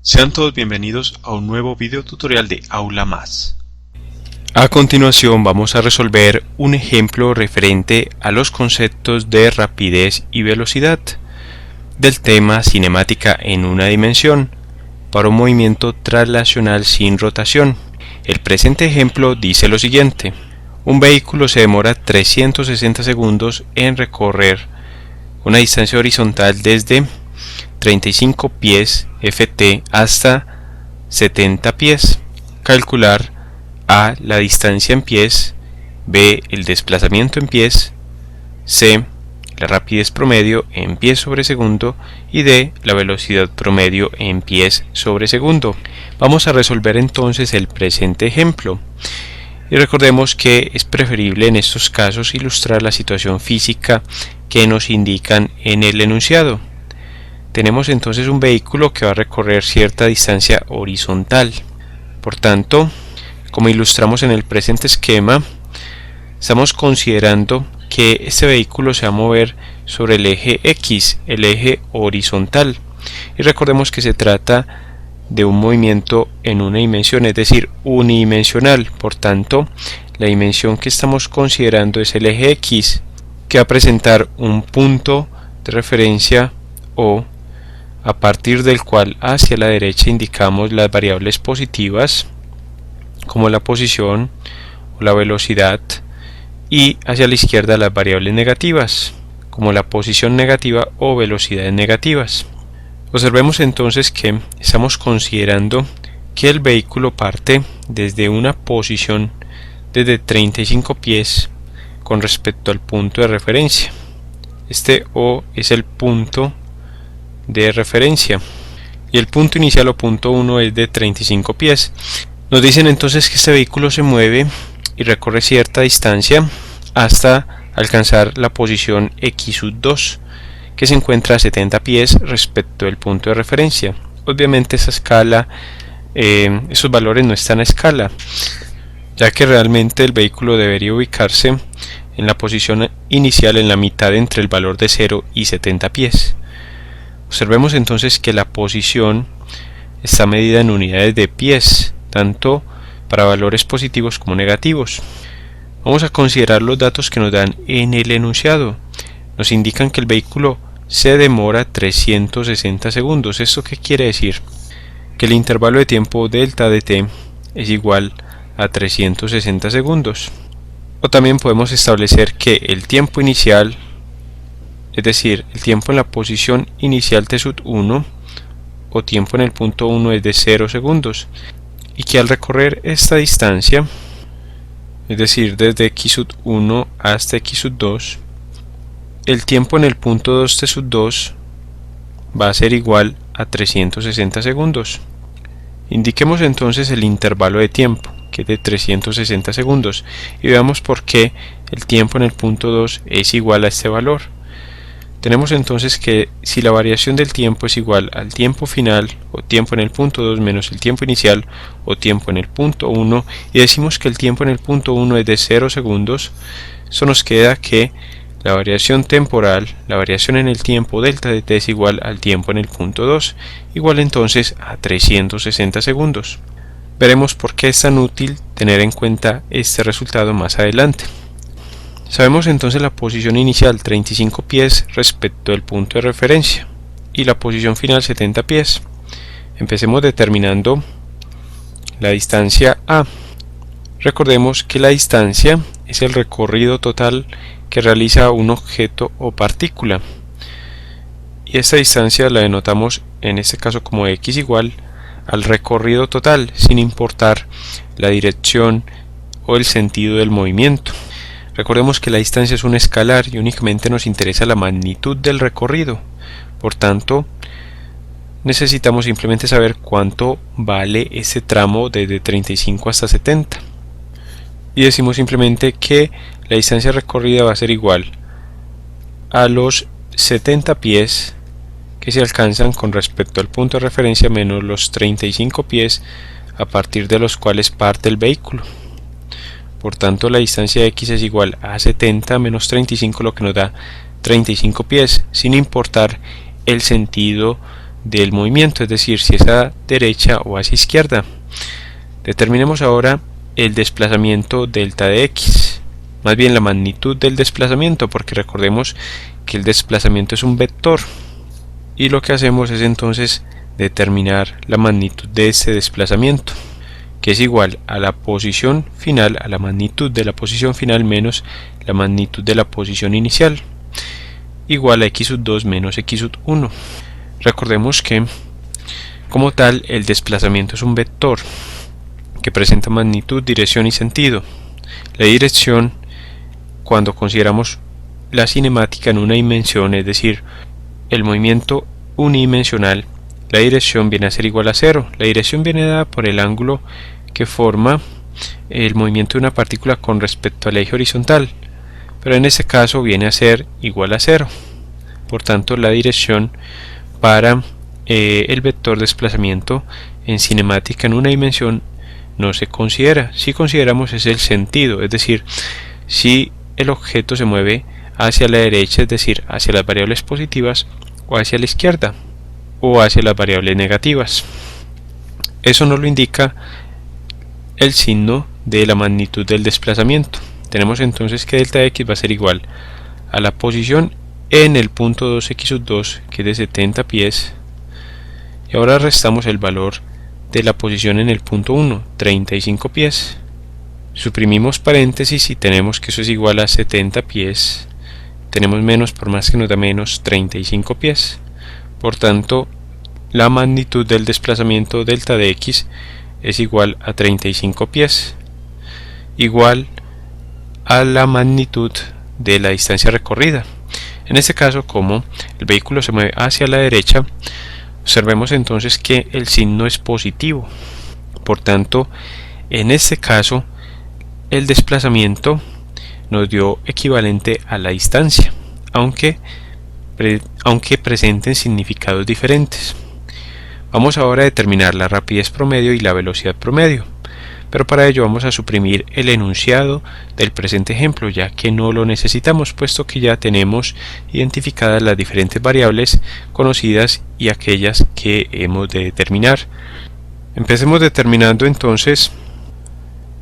Sean todos bienvenidos a un nuevo video tutorial de Aula Más. A continuación vamos a resolver un ejemplo referente a los conceptos de rapidez y velocidad del tema cinemática en una dimensión para un movimiento traslacional sin rotación. El presente ejemplo dice lo siguiente: un vehículo se demora 360 segundos en recorrer una distancia horizontal desde 35 pies ft hasta 70 pies. Calcular a la distancia en pies, b el desplazamiento en pies, c la rapidez promedio en pies sobre segundo y d la velocidad promedio en pies sobre segundo. Vamos a resolver entonces el presente ejemplo. Y recordemos que es preferible en estos casos ilustrar la situación física que nos indican en el enunciado. Tenemos entonces un vehículo que va a recorrer cierta distancia horizontal. Por tanto, como ilustramos en el presente esquema, estamos considerando que este vehículo se va a mover sobre el eje X, el eje horizontal. Y recordemos que se trata de un movimiento en una dimensión, es decir, unidimensional. Por tanto, la dimensión que estamos considerando es el eje X, que va a presentar un punto de referencia O, a partir del cual hacia la derecha indicamos las variables positivas, como la posición o la velocidad, y hacia la izquierda las variables negativas, como la posición negativa o velocidades negativas. Observemos entonces que estamos considerando que el vehículo parte desde una posición desde 35 pies con respecto al punto de referencia. Este O es el punto de referencia y el punto inicial o punto 1 es de 35 pies. Nos dicen entonces que este vehículo se mueve y recorre cierta distancia hasta alcanzar la posición X2, que se encuentra a 70 pies respecto del punto de referencia. Obviamente esa escala, esos valores no están a escala, ya que realmente el vehículo debería ubicarse en la posición inicial en la mitad entre el valor de 0 y 70 pies. Observemos entonces que la posición está medida en unidades de pies, tanto para valores positivos como negativos. Vamos a considerar los datos que nos dan en el enunciado. Nos indican que el vehículo se demora 360 segundos. ¿Esto qué quiere decir? Que el intervalo de tiempo delta de t es igual a 360 segundos. O también podemos establecer que el tiempo inicial, es decir, el tiempo en la posición inicial t1 o tiempo en el punto 1 es de 0 segundos, y que al recorrer esta distancia, es decir, desde x1 hasta x2, el tiempo en el punto 2 t2 va a ser igual a 360 segundos. Indiquemos entonces el intervalo de tiempo, que es de 360 segundos, y veamos por qué el tiempo en el punto 2 es igual a este valor. Tenemos entonces que si la variación del tiempo es igual al tiempo final o tiempo en el punto 2 menos el tiempo inicial o tiempo en el punto 1, y decimos que el tiempo en el punto 1 es de 0 segundos, eso nos queda que la variación temporal, la variación en el tiempo delta de t es igual al tiempo en el punto 2, igual entonces a 360 segundos. Veremos por qué es tan útil tener en cuenta este resultado más adelante. Sabemos entonces la posición inicial 35 pies respecto del punto de referencia y la posición final 70 pies. Empecemos determinando la distancia A. Recordemos que la distancia es el recorrido total que realiza un objeto o partícula, y esta distancia la denotamos en este caso como x igual al recorrido total, sin importar la dirección o el sentido del movimiento. Recordemos que la distancia es un escalar y únicamente nos interesa la magnitud del recorrido. Por tanto, necesitamos simplemente saber cuánto vale ese tramo desde 35 hasta 70. Y decimos simplemente que la distancia recorrida va a ser igual a los 70 pies que se alcanzan con respecto al punto de referencia menos los 35 pies a partir de los cuales parte el vehículo. Por tanto, la distancia x es igual a 70 menos 35, lo que nos da 35 pies, sin importar el sentido del movimiento, es decir, si es a derecha o hacia izquierda. Determinemos ahora el desplazamiento delta de x, más bien la magnitud del desplazamiento, porque recordemos que el desplazamiento es un vector, y lo que hacemos es entonces determinar la magnitud de este desplazamiento, que es igual a la posición final, a la magnitud de la posición final menos la magnitud de la posición inicial, igual a x sub 2 menos x sub 1. Recordemos que como tal el desplazamiento es un vector que presenta magnitud, dirección y sentido. La dirección, cuando consideramos la cinemática en una dimensión, es decir, el movimiento unidimensional, la dirección viene a ser igual a 0. La dirección viene dada por el ángulo que forma el movimiento de una partícula con respecto al eje horizontal, pero en este caso viene a ser igual a 0. Por tanto, la dirección para el vector desplazamiento en cinemática en una dimensión no se considera. Si consideramos es el sentido, es decir, si el objeto se mueve hacia la derecha, es decir, hacia las variables positivas, o hacia la izquierda, o hacia las variables negativas. Eso nos lo indica el signo de la magnitud del desplazamiento. Tenemos entonces que delta x va a ser igual a la posición en el punto 2x sub 2, que es de 70 pies, y ahora restamos el valor de la posición en el punto 1, 35 pies. Suprimimos paréntesis y tenemos que eso es igual a 70 pies. Tenemos menos por más que nos da menos 35 pies. Por tanto, la magnitud del desplazamiento delta de x es igual a 35 pies, igual a la magnitud de la distancia recorrida. En este caso, como el vehículo se mueve hacia la derecha, observemos entonces que el signo es positivo. Por tanto, en este caso, el desplazamiento nos dio equivalente a la distancia, aunque presenten significados diferentes. Vamos ahora a determinar la rapidez promedio y la velocidad promedio, pero para ello vamos a suprimir el enunciado del presente ejemplo, ya que no lo necesitamos, puesto que ya tenemos identificadas las diferentes variables conocidas y aquellas que hemos de determinar. Empecemos determinando entonces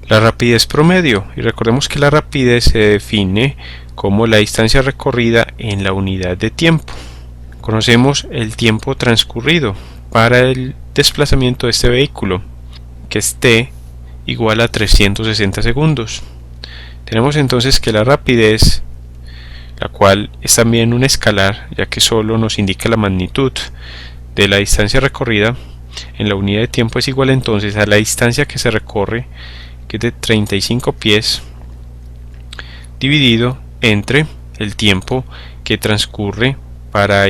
la rapidez promedio, y recordemos que la rapidez se define como la distancia recorrida en la unidad de tiempo. Conocemos el tiempo transcurrido para el desplazamiento de este vehículo, que es t igual a 360 segundos. Tenemos entonces que la rapidez, la cual es también un escalar, ya que solo nos indica la magnitud de la distancia recorrida en la unidad de tiempo, es igual entonces a la distancia que se recorre, que es de 35 pies, dividido entre el tiempo que transcurre para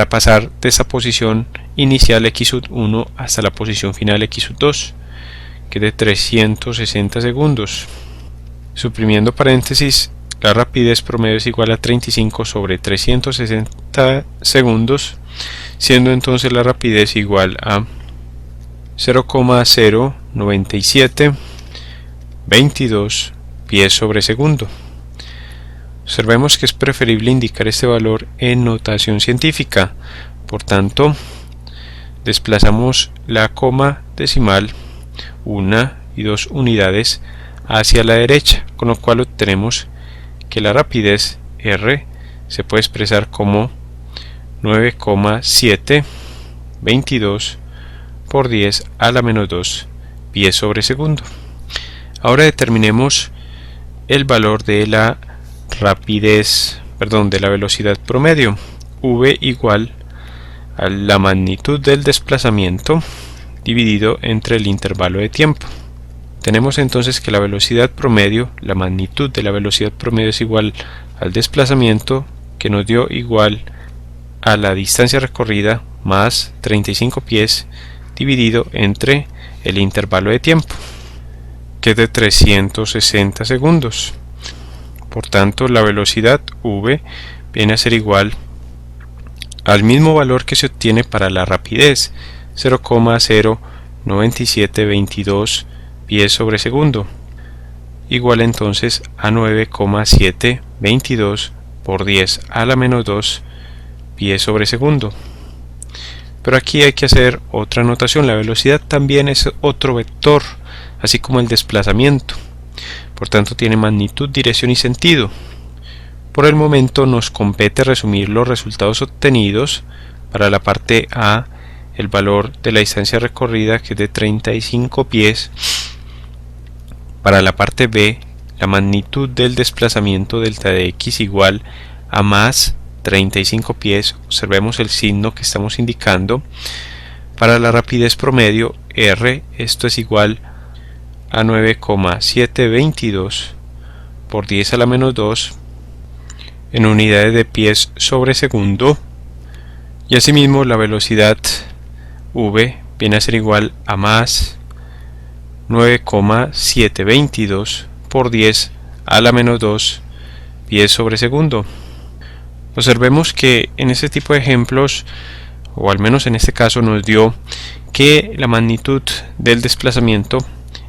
pasar de esa posición inicial x sub 1 hasta la posición final x sub 2, que es de 360 segundos. Suprimiendo paréntesis, la rapidez promedio es igual a 35 sobre 360 segundos, siendo entonces la rapidez igual a 0,09722 pies sobre segundo. Observemos que es preferible indicar este valor en notación científica. Por tanto, desplazamos la coma decimal 1 y 2 unidades hacia la derecha, con lo cual obtenemos que la rapidez r se puede expresar como 9,722 por 10 a la menos 2 pies sobre segundo. Ahora determinemos el valor de la de la velocidad promedio, v igual a la magnitud del desplazamiento dividido entre el intervalo de tiempo. Tenemos entonces que la velocidad promedio, la magnitud de la velocidad promedio es igual al desplazamiento, que nos dio igual a la distancia recorrida más 35 pies dividido entre el intervalo de tiempo, que es de 360 segundos. Por tanto, la velocidad v viene a ser igual al mismo valor que se obtiene para la rapidez, 0,09722 pies sobre segundo, igual entonces a 9,722 por 10 a la menos 2 pies sobre segundo. Pero aquí hay que hacer otra anotación: la velocidad también es otro vector, así como el desplazamiento. Por tanto, tiene magnitud, dirección y sentido. Por el momento nos compete resumir los resultados obtenidos. Para la parte A, el valor de la distancia recorrida, que es de 35 pies. Para la parte B, la magnitud del desplazamiento delta de x igual a más 35 pies. Observemos el signo que estamos indicando. Para la rapidez promedio, r, esto es igual a 9,722 por 10 a la menos 2 en unidades de pies sobre segundo, y asimismo la velocidad v viene a ser igual a más 9,722 por 10 a la menos 2 pies sobre segundo. Observemos que en este tipo de ejemplos, o al menos en este caso, nos dio que la magnitud del desplazamiento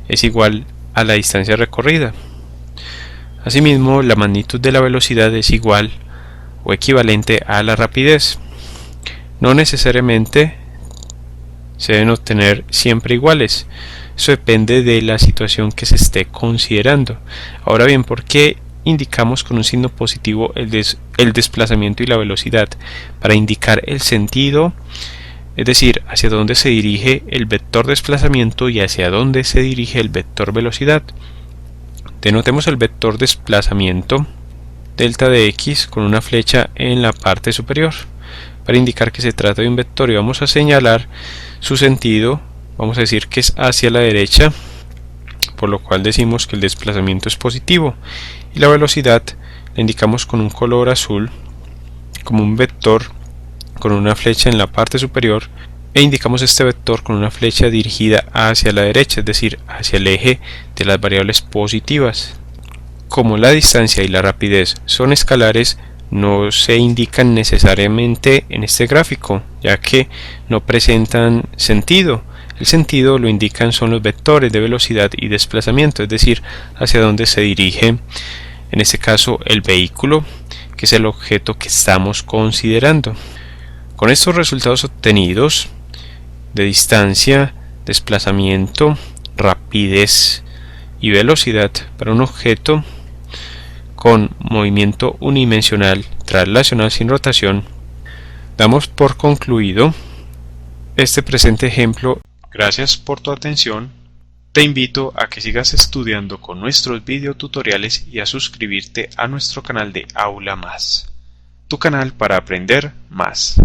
es igual a la distancia recorrida. Asimismo, la magnitud de la velocidad es igual o equivalente a la rapidez. No necesariamente se deben obtener siempre iguales. Eso depende de la situación que se esté considerando. Ahora bien, ¿por qué indicamos con un signo positivo el desplazamiento y la velocidad? Para indicar el sentido, es decir, hacia dónde se dirige el vector desplazamiento y hacia dónde se dirige el vector velocidad. Denotemos el vector desplazamiento delta de x con una flecha en la parte superior para indicar que se trata de un vector, y vamos a señalar su sentido. Vamos a decir que es hacia la derecha, por lo cual decimos que el desplazamiento es positivo, y la velocidad la indicamos con un color azul como un vector con una flecha en la parte superior, e indicamos este vector con una flecha dirigida hacia la derecha, es decir, hacia el eje de las variables positivas. Como la distancia y la rapidez son escalares, no se indican necesariamente en este gráfico, ya que no presentan sentido. El sentido lo indican son los vectores de velocidad y desplazamiento, es decir, hacia dónde se dirige, en este caso, el vehículo, que es el objeto que estamos considerando. Con estos resultados obtenidos de distancia, desplazamiento, rapidez y velocidad para un objeto con movimiento unidimensional traslacional sin rotación, damos por concluido este presente ejemplo. Gracias por tu atención. Te invito a que sigas estudiando con nuestros videotutoriales y a suscribirte a nuestro canal de Aula Más, tu canal para aprender más.